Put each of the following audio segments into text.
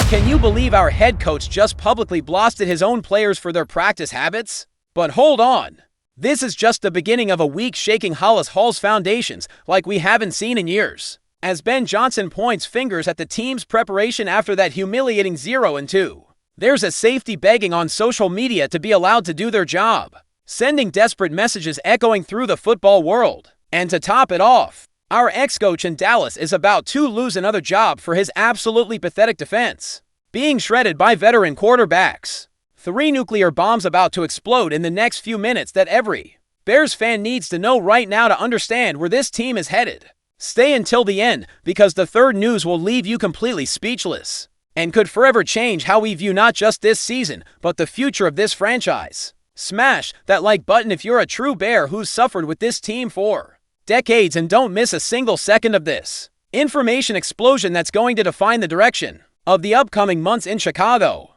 Can you believe our head coach just publicly blasted his own players for their practice habits? But hold on. This is just the beginning of a week shaking Hollis Hall's foundations like we haven't seen in years. As Ben Johnson points fingers at the team's preparation after that humiliating 0-2. There's a safety begging on social media to be allowed to do their job, sending desperate messages echoing through the football world. And to top it off, our ex-coach in Dallas is about to lose another job for his absolutely pathetic defense, being shredded by veteran quarterbacks. 3 nuclear bombs about to explode in the next few minutes that every Bears fan needs to know right now to understand where this team is headed. Stay until the end, because the third news will leave you completely speechless and could forever change how we view not just this season, but the future of this franchise. Smash that like button if you're a true Bear who's suffered with this team for decades, and don't miss a single second of this information explosion that's going to define the direction of the upcoming months in Chicago.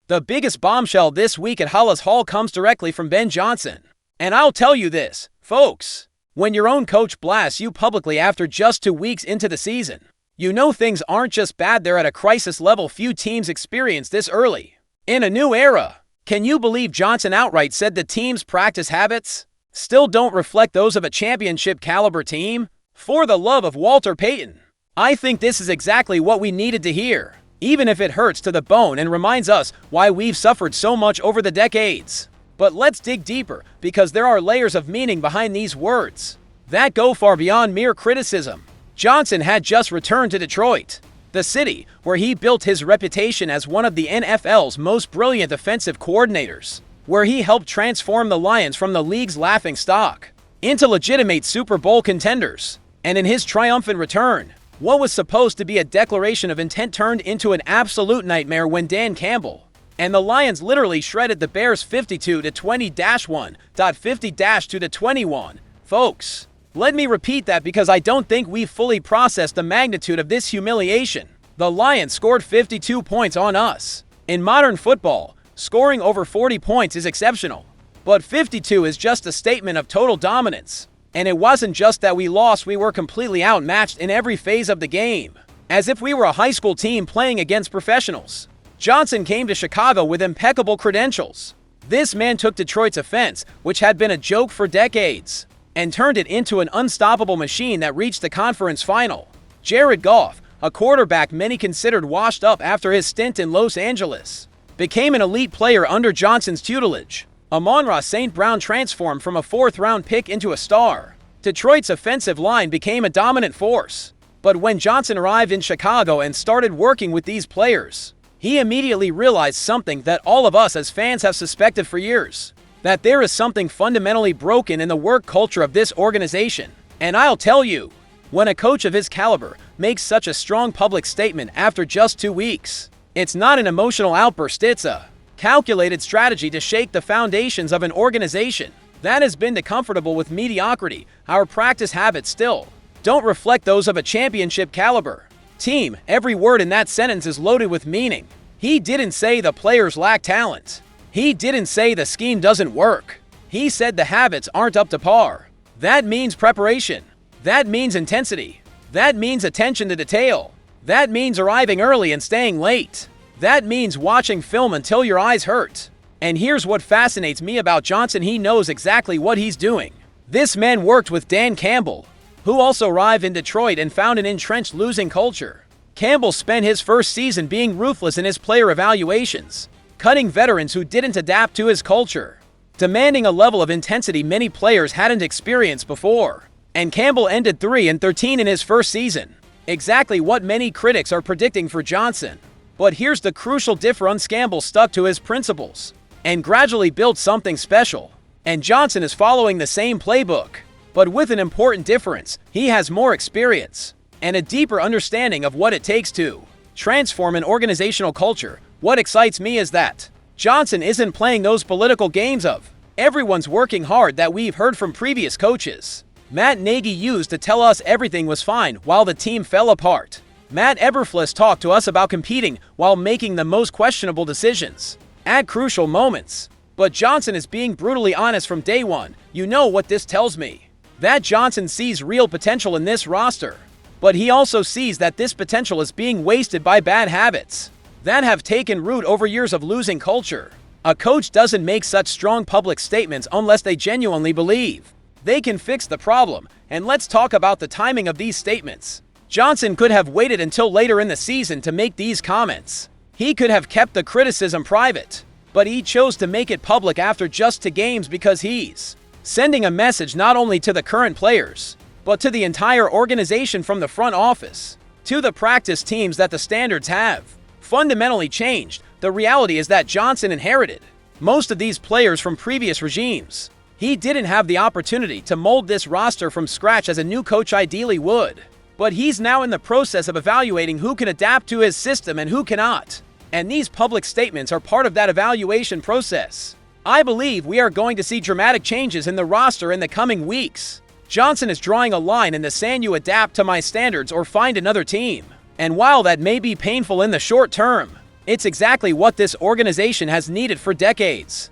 The biggest bombshell this week at Hollis Hall comes directly from Ben Johnson. And I'll tell you this, folks, when your own coach blasts you publicly after just 2 weeks into the season, you know things aren't just bad, they're at a crisis level few teams experience this early in a new era. Can you believe Johnson outright said the team's practice habits still don't reflect those of a championship caliber team? For the love of Walter Payton. I think this is exactly what we needed to hear, even if it hurts to the bone and reminds us why we've suffered so much over the decades. But let's dig deeper, because there are layers of meaning behind these words that go far beyond mere criticism. Johnson had just returned to Detroit, the city where he built his reputation as one of the NFL's most brilliant offensive coordinators, where he helped transform the Lions from the league's laughingstock into legitimate Super Bowl contenders. And in his triumphant return, what was supposed to be a declaration of intent turned into an absolute nightmare when Dan Campbell and the Lions literally shredded the Bears 52-20-1.50-2-21. Folks, let me repeat that because I don't think we've fully processed the magnitude of this humiliation. The Lions scored 52 points on us. In modern football, scoring over 40 points is exceptional, but 52 is just a statement of total dominance. And it wasn't just that we lost, we were completely outmatched in every phase of the game, as if we were a high school team playing against professionals. Johnson came to Chicago with impeccable credentials. This man took Detroit's offense, which had been a joke for decades, and turned it into an unstoppable machine that reached the conference final. Jared Goff, a quarterback many considered washed up after his stint in Los Angeles, became an elite player under Johnson's tutelage. Amon-Ra St. Brown transformed from a 4th-round pick into a star. Detroit's offensive line became a dominant force. But when Johnson arrived in Chicago and started working with these players, he immediately realized something that all of us as fans have suspected for years, that there is something fundamentally broken in the work culture of this organization. And I'll tell you, when a coach of his caliber makes such a strong public statement after just 2 weeks, it's not an emotional outburst, it's a calculated strategy to shake the foundations of an organization that has been too comfortable with mediocrity. Our practice habits still don't reflect those of a championship caliber team. Every word in that sentence is loaded with meaning. He didn't say the players lack talent. He didn't say the scheme doesn't work. He said the habits aren't up to par. That means preparation. That means intensity. That means attention to detail. That means arriving early and staying late. That means watching film until your eyes hurt. And here's what fascinates me about Johnson: he knows exactly what he's doing. This man worked with Dan Campbell, who also arrived in Detroit and found an entrenched losing culture. Campbell spent his first season being ruthless in his player evaluations, cutting veterans who didn't adapt to his culture, demanding a level of intensity many players hadn't experienced before. And Campbell ended 3-13 in his first season, exactly what many critics are predicting for Johnson. But here's the crucial difference: Campbell stuck to his principles and gradually built something special. And Johnson is following the same playbook, but with an important difference: he has more experience and a deeper understanding of what it takes to transform an organizational culture. What excites me is that Johnson isn't playing those political games of everyone's working hard that we've heard from previous coaches Matt Nagy used to tell us everything was fine while the team fell apart. Matt Eberflus talked to us about competing while making the most questionable decisions at crucial moments. But Johnson is being brutally honest from day one. You know what this tells me? That Johnson sees real potential in this roster, but he also sees that this potential is being wasted by bad habits. that have taken root over years of losing culture. A coach doesn't make such strong public statements unless they genuinely believe they can fix the problem, and let's talk about the timing of these statements. Johnson could have waited until later in the season to make these comments. He could have kept the criticism private, but he chose to make it public after just 2 games because he's sending a message not only to the current players, but to the entire organization from the front office to the practice teams that the standards have fundamentally changed. The reality is that Johnson inherited most of these players from previous regimes. He didn't have the opportunity to mold this roster from scratch as a new coach ideally would, but he's now in the process of evaluating who can adapt to his system and who cannot. And these public statements are part of that evaluation process. I believe we are going to see dramatic changes in the roster in the coming weeks. Johnson is drawing a line in the sand: you adapt to my standards or find another team. And while that may be painful in the short term, it's exactly what this organization has needed for decades.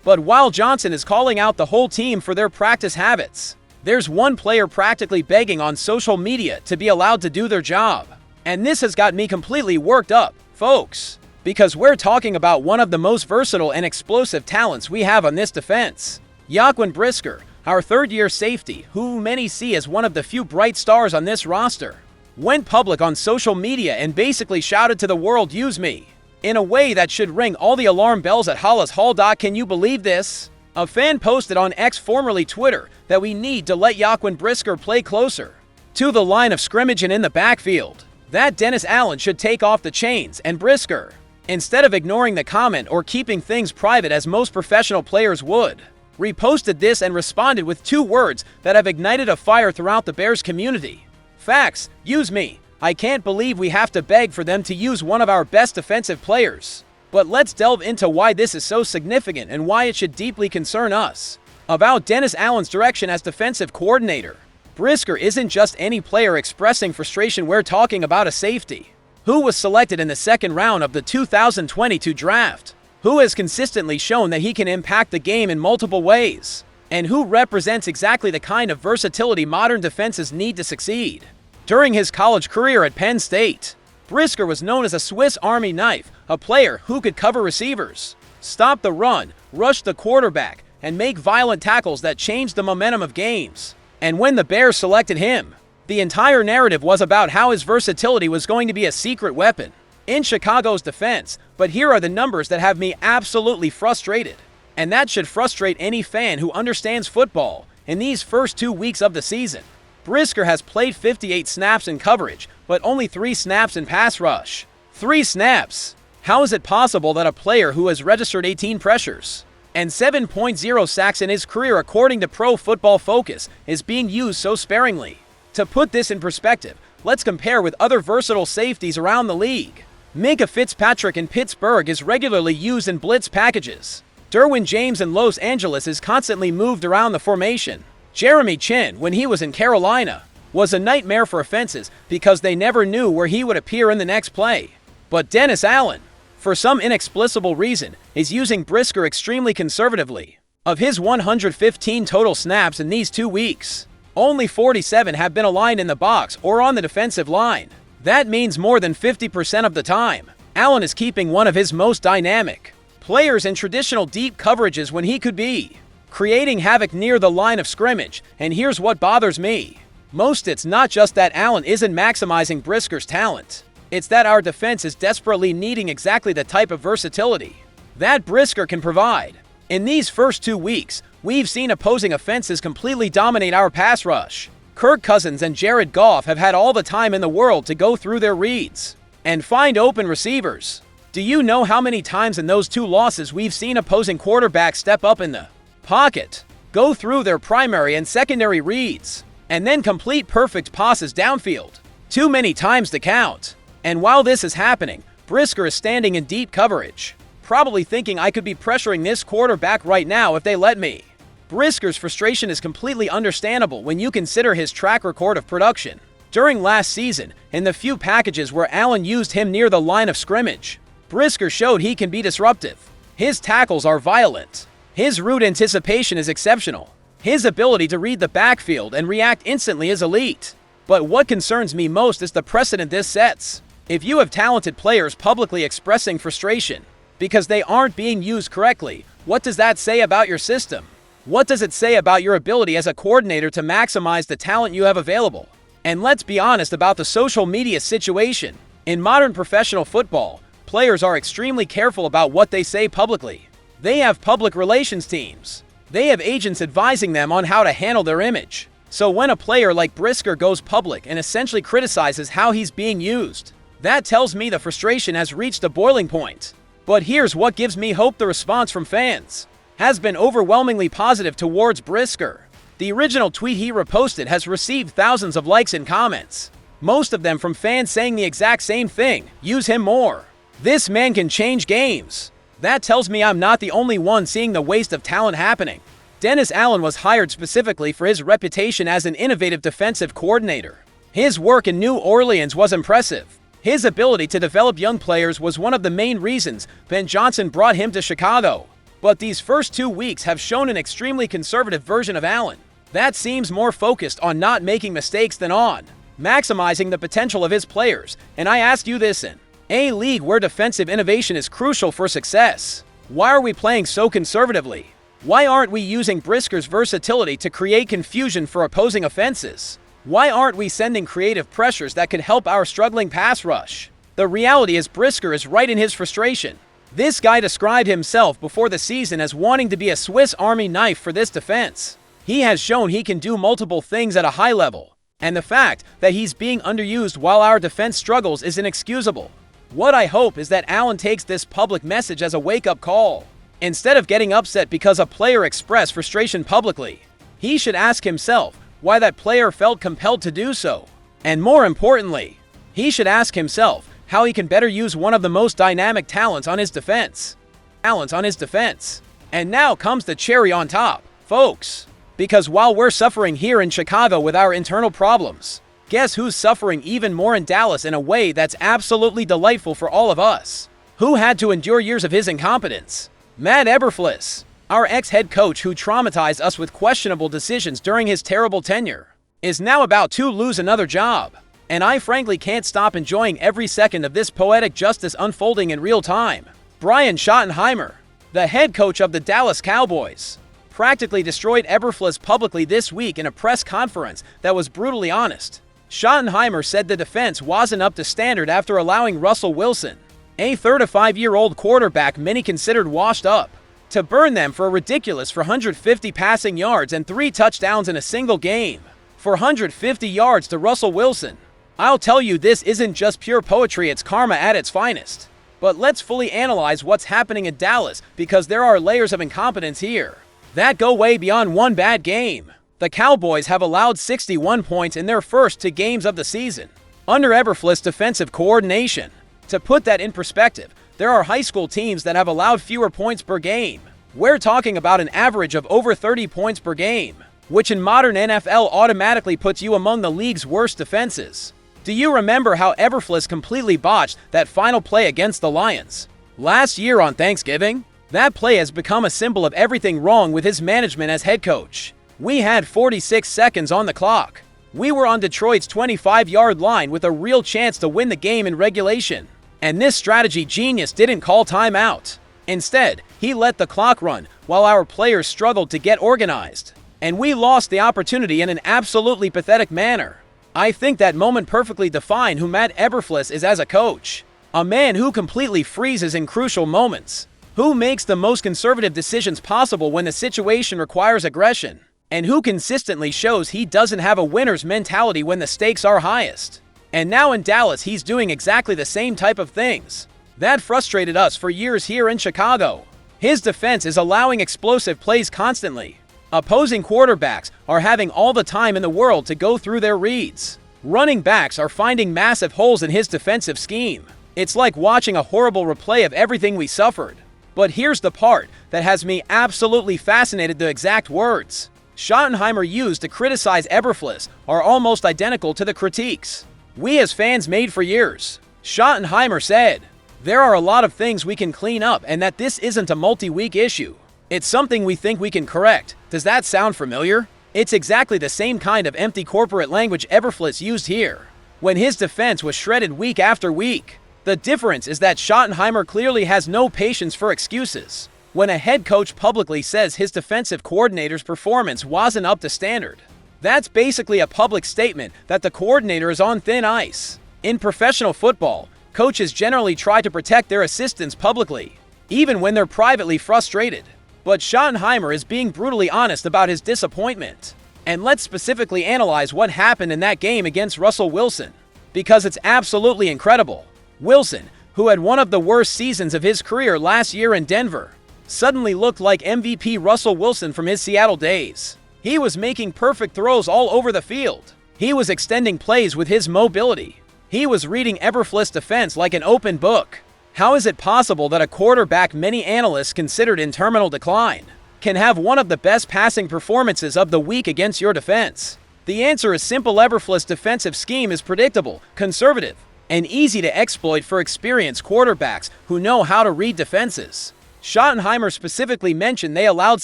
But while Johnson is calling out the whole team for their practice habits, there's one player practically begging on social media to be allowed to do their job. And this has got me completely worked up, folks, because we're talking about one of the most versatile and explosive talents we have on this defense. Jaquan Brisker, our third-year safety, who many see as one of the few bright stars on this roster, went public on social media and basically shouted to the world, "Use me," in a way that should ring all the alarm bells at Hollis Hall. Can you believe this? A fan posted on X, formerly Twitter, that we need to let Jaquan Brisker play closer to the line of scrimmage and in the backfield, that Dennis Allen should take off the chains, and Brisker, instead of ignoring the comment or keeping things private as most professional players would, reposted this and responded with 2 words that have ignited a fire throughout the Bears community. Facts, use me. I can't believe we have to beg for them to use one of our best defensive players. But let's delve into why this is so significant and why it should deeply concern us. About Dennis Allen's direction as defensive coordinator. Brisker isn't just any player expressing frustration. We're talking about a safety who was selected in the 2nd round of the 2022 draft, who has consistently shown that he can impact the game in multiple ways, and who represents exactly the kind of versatility modern defenses need to succeed. During his college career at Penn State, Brisker was known as a Swiss Army knife, a player who could cover receivers, stop the run, rush the quarterback, and make violent tackles that changed the momentum of games. And when the Bears selected him, the entire narrative was about how his versatility was going to be a secret weapon in Chicago's defense. But here are the numbers that have me absolutely frustrated, and that should frustrate any fan who understands football. In these first 2 weeks of the season, Brisker has played 58 snaps in coverage, but only 3 snaps in pass rush. 3 snaps! How is it possible that a player who has registered 18 pressures and 7.0 sacks in his career, according to Pro Football Focus, is being used so sparingly? To put this in perspective, let's compare with other versatile safeties around the league. Minkah Fitzpatrick in Pittsburgh is regularly used in blitz packages. Derwin James in Los Angeles is constantly moved around the formation. Jeremy Chin, when he was in Carolina, was a nightmare for offenses because they never knew where he would appear in the next play. But Dennis Allen, for some inexplicable reason, is using Brisker extremely conservatively. Of his 115 total snaps in these 2 weeks, only 47 have been aligned in the box or on the defensive line. That means more than 50% of the time, Allen is keeping one of his most dynamic players in traditional deep coverages when he could be creating havoc near the line of scrimmage. And here's what bothers me most: it's not just that Allen isn't maximizing Brisker's talent, it's that our defense is desperately needing exactly the type of versatility that Brisker can provide. In these first 2 weeks, we've seen opposing offenses completely dominate our pass rush. Kirk Cousins and Jared Goff have had all the time in the world to go through their reads and find open receivers. Do you know how many times in those 2 losses we've seen opposing quarterbacks step up in the pocket, go through their primary and secondary reads, and then complete perfect passes downfield? Too many times to count. And while this is happening, Brisker is standing in deep coverage, probably thinking, I could be pressuring this quarterback right now if they let me. Brisker's frustration is completely understandable when you consider his track record of production. During last season, in the few packages where Allen used him near the line of scrimmage, Brisker showed he can be disruptive. His tackles are violent. His route anticipation is exceptional. His ability to read the backfield and react instantly is elite. But what concerns me most is the precedent this sets. If you have talented players publicly expressing frustration because they aren't being used correctly, what does that say about your system? What does it say about your ability as a coordinator to maximize the talent you have available? And let's be honest about the social media situation. In modern professional football, players are extremely careful about what they say publicly. They have public relations teams. They have agents advising them on how to handle their image. So when a player like Brisker goes public and essentially criticizes how he's being used, that tells me the frustration has reached a boiling point. But here's what gives me hope: the response from fans has been overwhelmingly positive towards Brisker. The original tweet he reposted has received thousands of likes and comments, most of them from fans saying the exact same thing: use him more. This man can change games. That tells me I'm not the only one seeing the waste of talent happening. Dennis Allen was hired specifically for his reputation as an innovative defensive coordinator. His work in New Orleans was impressive. His ability to develop young players was one of the main reasons Ben Johnson brought him to Chicago. But these first 2 weeks have shown an extremely conservative version of Allen that seems more focused on not making mistakes than on maximizing the potential of his players. And I ask you this: in a league where defensive innovation is crucial for success, why are we playing so conservatively? Why aren't we using Brisker's versatility to create confusion for opposing offenses? Why aren't we sending creative pressures that could help our struggling pass rush? The reality is Brisker is right in his frustration. This guy described himself before the season as wanting to be a Swiss Army knife for this defense. He has shown he can do multiple things at a high level, and the fact that he's being underused while our defense struggles is inexcusable. What I hope is that Allen takes this public message as a wake-up call. Instead of getting upset because a player expressed frustration publicly, he should ask himself why that player felt compelled to do so. And more importantly, he should ask himself how he can better use one of the most dynamic talents on his defense. And now comes the cherry on top, folks. Because while we're suffering here in Chicago with our internal problems, guess who's suffering even more in Dallas in a way that's absolutely delightful for all of us? Who had to endure years of his incompetence? Matt Eberflus, our ex-head coach who traumatized us with questionable decisions during his terrible tenure, is now about to lose another job. And I frankly can't stop enjoying every second of this poetic justice unfolding in real time. Brian Schottenheimer, the head coach of the Dallas Cowboys, practically destroyed Eberflus publicly this week in a press conference that was brutally honest. Schottenheimer said the defense wasn't up to standard after allowing Russell Wilson, a 35-year-old quarterback many considered washed up, to burn them for a ridiculous 450 passing yards and 3 touchdowns in a single game. 450 yards to Russell Wilson. I'll tell you, this isn't just pure poetry, it's karma at its finest. But let's fully analyze what's happening in Dallas, because there are layers of incompetence here that go way beyond one bad game. The Cowboys have allowed 61 points in their first 2 games of the season under Eberflus' defensive coordination. To put that in perspective, there are high school teams that have allowed fewer points per game. We're talking about an average of over 30 points per game, which in modern NFL automatically puts you among the league's worst defenses. Do you remember how Eberflus completely botched that final play against the Lions last year on Thanksgiving? That play has become a symbol of everything wrong with his management as head coach. We had 46 seconds on the clock. We were on Detroit's 25-yard line with a real chance to win the game in regulation. And this strategy genius didn't call timeout. Instead, he let the clock run while our players struggled to get organized. And we lost the opportunity in an absolutely pathetic manner. I think that moment perfectly defined who Matt Eberflus is as a coach. A man who completely freezes in crucial moments, who makes the most conservative decisions possible when the situation requires aggression, and who consistently shows he doesn't have a winner's mentality when the stakes are highest. And now in Dallas, he's doing exactly the same type of things that frustrated us for years here in Chicago. His defense is allowing explosive plays constantly. Opposing quarterbacks are having all the time in the world to go through their reads. Running backs are finding massive holes in his defensive scheme. It's like watching a horrible replay of everything we suffered. But here's the part that has me absolutely fascinated: the exact words Schottenheimer used to criticize Eberflus are almost identical to the critiques we as fans made for years. Schottenheimer said, "There are a lot of things we can clean up, and that this isn't a multi-week issue. It's something we think we can correct." Does that sound familiar? It's exactly the same kind of empty corporate language Eberflus used here. when his defense was shredded week after week. The difference is that Schottenheimer clearly has no patience for excuses. When a head coach publicly says his defensive coordinator's performance wasn't up to standard, that's basically a public statement that the coordinator is on thin ice. In professional football, coaches generally try to protect their assistants publicly, even when they're privately frustrated. But Schottenheimer is being brutally honest about his disappointment. And let's specifically analyze what happened in that game against Russell Wilson, because it's absolutely incredible. Wilson, who had one of the worst seasons of his career last year in Denver, suddenly looked like MVP Russell Wilson from his Seattle days. He was making perfect throws all over the field. He was extending plays with his mobility. He was reading Eberflus' defense like an open book. How is it possible that a quarterback many analysts considered in terminal decline can have one of the best passing performances of the week against your defense? The answer is simple. Eberflus' defensive scheme is predictable, conservative, and easy to exploit for experienced quarterbacks who know how to read defenses. Schottenheimer specifically mentioned they allowed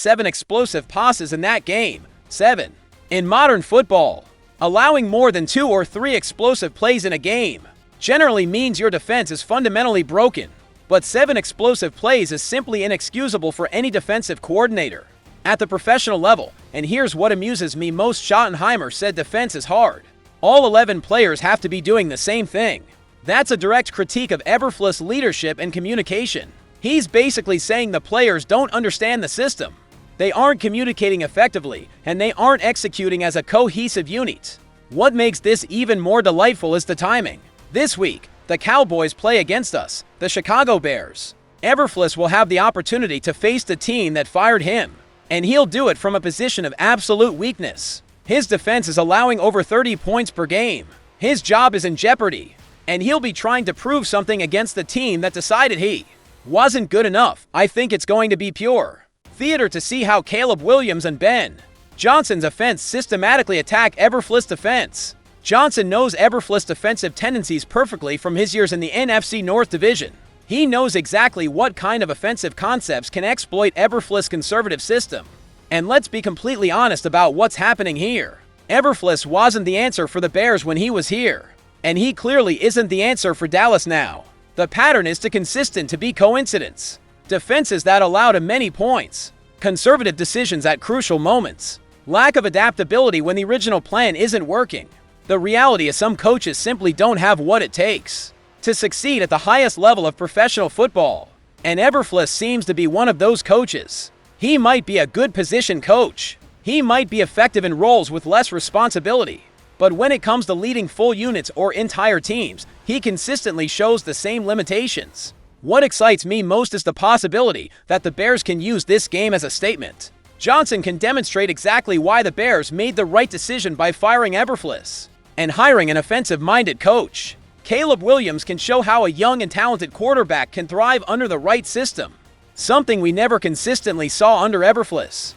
7 explosive passes in that game. 7. In modern football, allowing more than 2 or 3 explosive plays in a game generally means your defense is fundamentally broken. But 7 explosive plays is simply inexcusable for any defensive coordinator at the professional level. And here's what amuses me most: Schottenheimer said defense is hard. All 11 players have to be doing the same thing. That's a direct critique of Eberflus' leadership and communication. He's basically saying the players don't understand the system. They aren't communicating effectively, and they aren't executing as a cohesive unit. What makes this even more delightful is the timing. This week, the Cowboys play against us, the Chicago Bears. Eberflus will have the opportunity to face the team that fired him, and he'll do it from a position of absolute weakness. His defense is allowing over 30 points per game. His job is in jeopardy, and he'll be trying to prove something against the team that decided he wasn't good enough. I think it's going to be pure theater to see how Caleb Williams and Ben Johnson's offense systematically attack Eberflus' defense. Johnson knows Eberflus' defensive tendencies perfectly from his years in the NFC North Division. He knows exactly what kind of offensive concepts can exploit Eberflus' conservative system. And let's be completely honest about what's happening here. Eberflus wasn't the answer for the Bears when he was here, and he clearly isn't the answer for Dallas now. The pattern is too consistent to be coincidence. Defenses that allow too many points, conservative decisions at crucial moments, lack of adaptability when the original plan isn't working. The reality is some coaches simply don't have what it takes to succeed at the highest level of professional football, and Eberflus seems to be one of those coaches. He might be a good position coach. He might be effective in roles with less responsibility. But when it comes to leading full units or entire teams, he consistently shows the same limitations. What excites me most is the possibility that the Bears can use this game as a statement. Johnson can demonstrate exactly why the Bears made the right decision by firing Eberflus and hiring an offensive-minded coach. Caleb Williams can show how a young and talented quarterback can thrive under the right system, something we never consistently saw under Eberflus.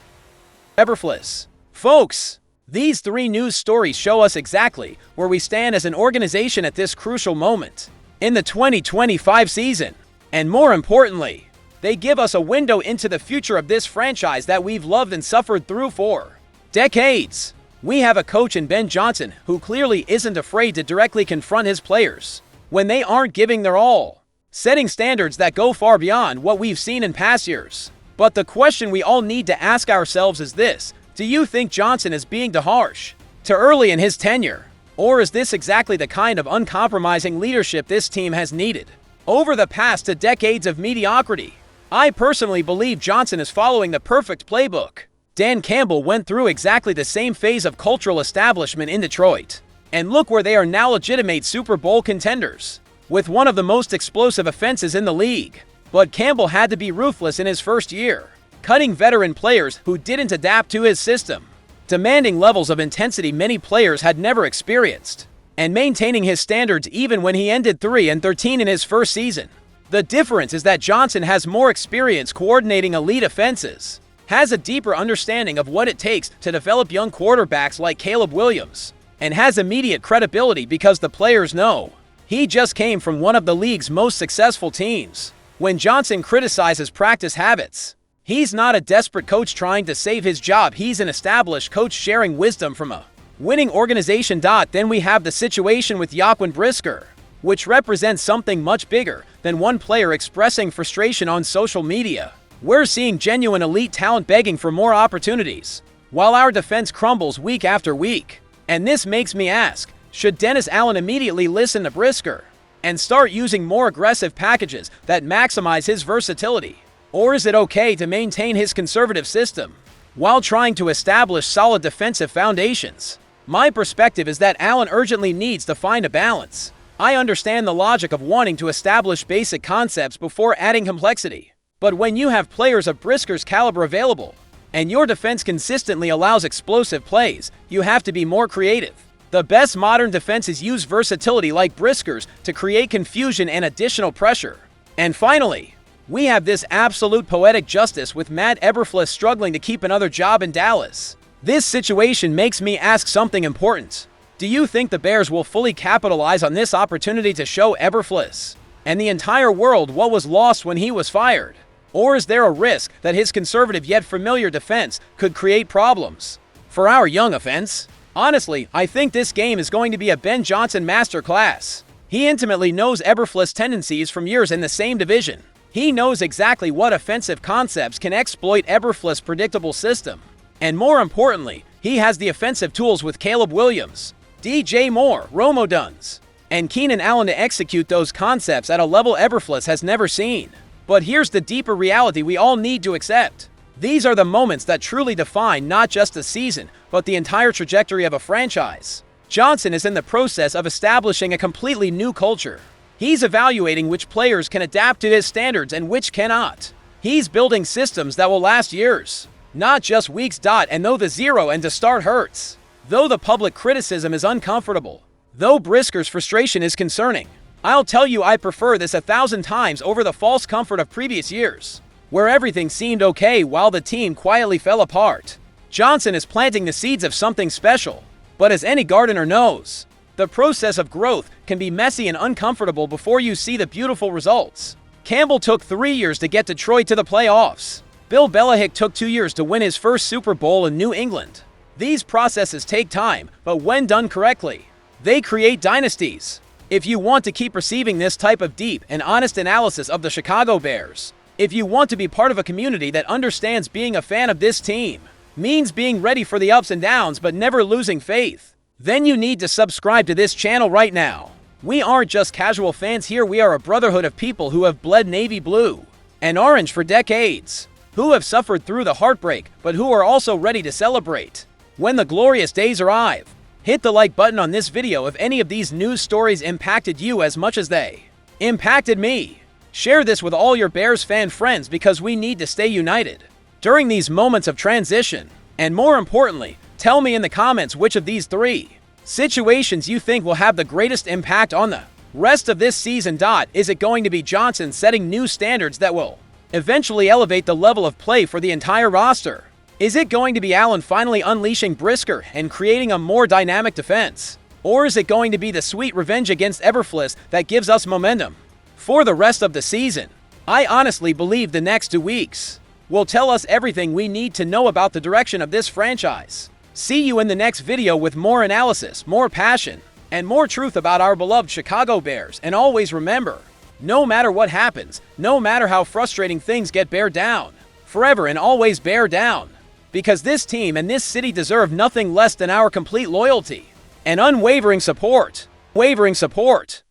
Folks, these 3 news stories show us exactly where we stand as an organization at this crucial moment in the 2025 season. And more importantly, they give us a window into the future of this franchise that we've loved and suffered through for decades. We have a coach in Ben Johnson who clearly isn't afraid to directly confront his players when they aren't giving their all, setting standards that go far beyond what we've seen in past years. But the question we all need to ask ourselves is this: do you think Johnson is being too harsh, too early in his tenure? Or is this exactly the kind of uncompromising leadership this team has needed over the past 2 decades of mediocrity? I personally believe Johnson is following the perfect playbook. Dan Campbell went through exactly the same phase of cultural establishment in Detroit. And look where they are now, legitimate Super Bowl contenders, with one of the most explosive offenses in the league. But Campbell had to be ruthless in his first year, cutting veteran players who didn't adapt to his system, demanding levels of intensity many players had never experienced, and maintaining his standards even when he ended 3-13 in his first season. The difference is that Johnson has more experience coordinating elite offenses, has a deeper understanding of what it takes to develop young quarterbacks like Caleb Williams, and has immediate credibility because the players know he just came from one of the league's most successful teams. When Johnson criticizes practice habits, he's not a desperate coach trying to save his job. He's an established coach sharing wisdom from a winning organization. Then we have the situation with Joaquin Brisker, which represents something much bigger than one player expressing frustration on social media. We're seeing genuine elite talent begging for more opportunities, while our defense crumbles week after week. And this makes me ask, should Dennis Allen immediately listen to Brisker and start using more aggressive packages that maximize his versatility? Or is it okay to maintain his conservative system while trying to establish solid defensive foundations? My perspective is that Allen urgently needs to find a balance. I understand the logic of wanting to establish basic concepts before adding complexity. But when you have players of Brisker's caliber available, and your defense consistently allows explosive plays, you have to be more creative. The best modern defenses use versatility like Brisker's to create confusion and additional pressure. And finally, we have this absolute poetic justice with Matt Eberflus struggling to keep another job in Dallas. This situation makes me ask something important. Do you think the Bears will fully capitalize on this opportunity to show Eberflus and the entire world what was lost when he was fired? Or is there a risk that his conservative yet familiar defense could create problems for our young offense? Honestly, I think this game is going to be a Ben Johnson masterclass. He intimately knows Eberflus' tendencies from years in the same division. He knows exactly what offensive concepts can exploit Eberflus' predictable system. And more importantly, he has the offensive tools with Caleb Williams, DJ Moore, Romo Duns, and Keenan Allen to execute those concepts at a level Eberflus has never seen. But here's the deeper reality we all need to accept. These are the moments that truly define not just a season, but the entire trajectory of a franchise. Johnson is in the process of establishing a completely new culture. He's evaluating which players can adapt to his standards and which cannot. He's building systems that will last years, not just weeks. And though the zero and to start hurts, though the public criticism is uncomfortable, though Brisker's frustration is concerning, I'll tell you I prefer this 1,000 times over the false comfort of previous years, where everything seemed okay while the team quietly fell apart. Johnson is planting the seeds of something special, but as any gardener knows, the process of growth can be messy and uncomfortable before you see the beautiful results. Campbell took 3 years to get Detroit to the playoffs. Bill Belichick took 2 years to win his first Super Bowl in New England. These processes take time, but when done correctly, they create dynasties. If you want to keep receiving this type of deep and honest analysis of the Chicago Bears, if you want to be part of a community that understands being a fan of this team means being ready for the ups and downs but never losing faith, then you need to subscribe to this channel right now. We aren't just casual fans here, we are a brotherhood of people who have bled navy blue and orange for decades, who have suffered through the heartbreak, but who are also ready to celebrate when the glorious days arrive. Hit the like button on this video if any of these news stories impacted you as much as they impacted me. Share this with all your Bears fan friends because we need to stay united during these moments of transition. And more importantly, tell me in the comments which of these 3 situations you think will have the greatest impact on the rest of this season. Is it going to be Johnson setting new standards that will eventually elevate the level of play for the entire roster? Is it going to be Allen finally unleashing Brisker and creating a more dynamic defense? Or is it going to be the sweet revenge against Eberflus that gives us momentum for the rest of the season? I honestly believe the next 2 weeks will tell us everything we need to know about the direction of this franchise. See you in the next video with more analysis, more passion, and more truth about our beloved Chicago Bears. And always remember, no matter what happens, no matter how frustrating things get, bear down. Forever and always bear down. Because this team and this city deserve nothing less than our complete loyalty and unwavering support. Wavering support.